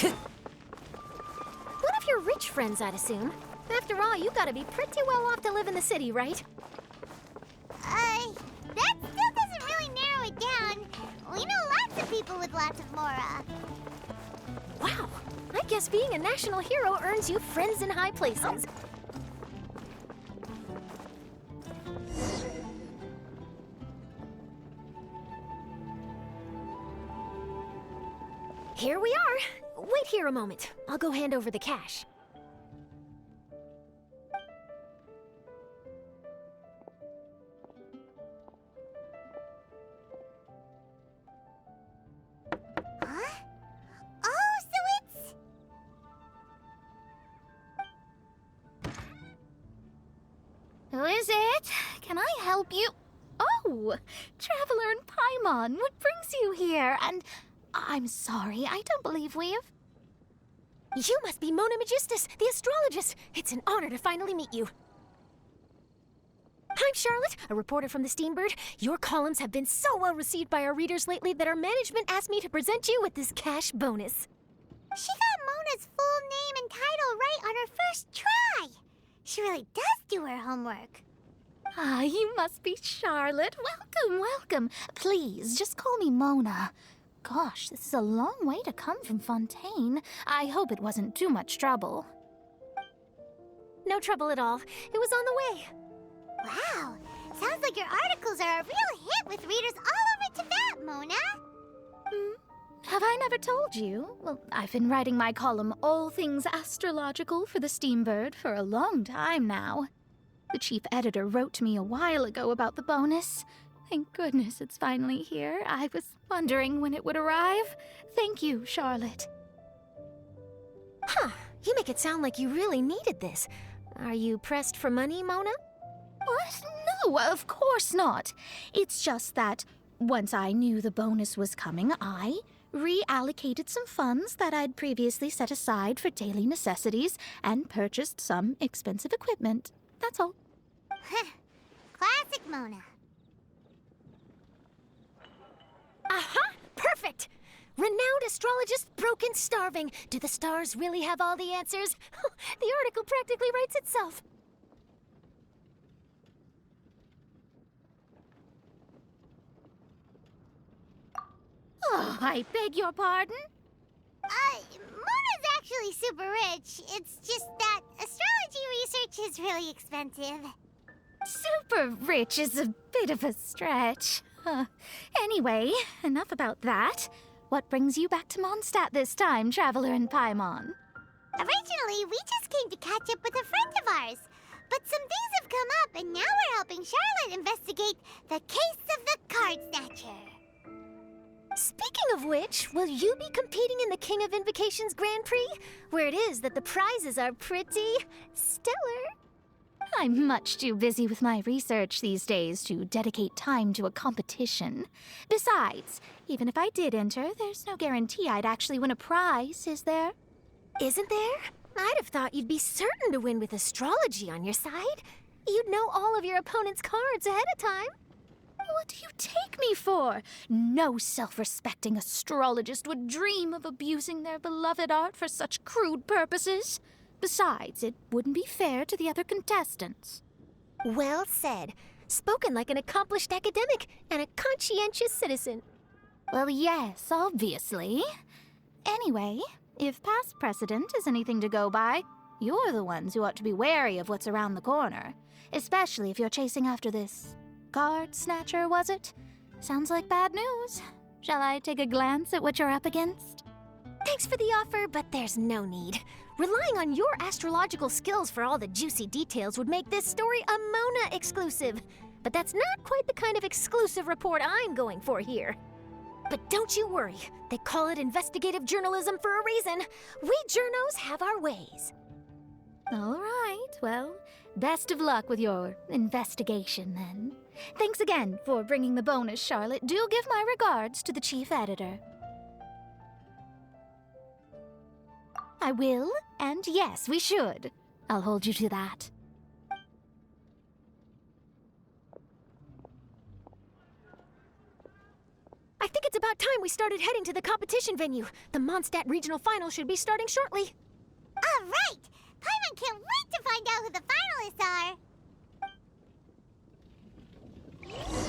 One of your rich friends, I'd assume. After all, you gotta be pretty well off to live in the city, right? That still doesn't really narrow it down. We know lots of people with lots of mora. Wow, I guess being a national hero earns you friends in high places. Here we are. Wait here a moment. I'll go hand over the cash. Huh? Oh, so it's... Who is it? Can I help you? Oh, Traveler and Paimon, what brings you here? And I'm sorry, I don't believe we've... You must be Mona Magistus, the astrologist. It's an honor to finally meet you. I'm Charlotte, a reporter from the Steambird. Your columns have been so well received by our readers lately that our management asked me to present you with this cash bonus. She got Mona's full name and title right on her first try. She really does do her homework. Ah, you must be Charlotte. Welcome, welcome. Please, just call me Mona. Gosh, this is a long way to come from Fontaine. I hope it wasn't too much trouble. No trouble at all. It was on the way. Wow, sounds like your articles are a real hit with readers all over Tibet, Mona. Have I never told you? Well, I've been writing my column All Things Astrological for the Steambird for a long time now. The chief editor wrote to me a while ago about the bonus. Thank goodness it's finally here. I was wondering when it would arrive. Thank you, Charlotte. Huh, you make it sound like you really needed this. Are you pressed for money, Mona? What? No, of course not. It's just that once I knew the bonus was coming, I reallocated some funds that I'd previously set aside for daily necessities and purchased some expensive equipment. That's all. Classic Mona. Aha! Perfect! Renowned astrologist, broken, starving. Do the stars really have all the answers? The article practically writes itself. Oh, I beg your pardon? Mona's actually super rich. It's just that astrology research is really expensive. Super rich is a bit of a stretch. Anyway, enough about that. What brings you back to Mondstadt this time, Traveler and Paimon? Originally, we just came to catch up with a friend of ours. But some things have come up, and now we're helping Charlotte investigate the case of the Card Snatcher. Speaking of which, will you be competing in the King of Invocations Grand Prix? Where it is that the prizes are pretty stellar. I'm much too busy with my research these days to dedicate time to a competition. Besides, even if I did enter, there's no guarantee I'd actually win a prize, is there? Isn't there? I'd have thought you'd be certain to win with astrology on your side. You'd know all of your opponent's cards ahead of time. What do you take me for? No self-respecting astrologist would dream of abusing their beloved art for such crude purposes. Besides, it wouldn't be fair to the other contestants. Well said. Spoken like an accomplished academic and a conscientious citizen. Well, yes, obviously. Anyway, if past precedent is anything to go by, you're the ones who ought to be wary of what's around the corner. Especially if you're chasing after this card snatcher, was it? Sounds like bad news. Shall I take a glance at what you're up against? Thanks for the offer, but there's no need. Relying on your astrological skills for all the juicy details would make this story a Mona exclusive. But that's not quite the kind of exclusive report I'm going for here. But don't you worry. They call it investigative journalism for a reason. We journos have our ways. All right, well, best of luck with your investigation then. Thanks again for bringing the bonus, Charlotte. Do give my regards to the chief editor. I will, and yes, we should. I'll hold you to that. I think it's about time we started heading to the competition venue. The Mondstadt Regional Final should be starting shortly. All right! Paimon can't wait to find out who the finalists are!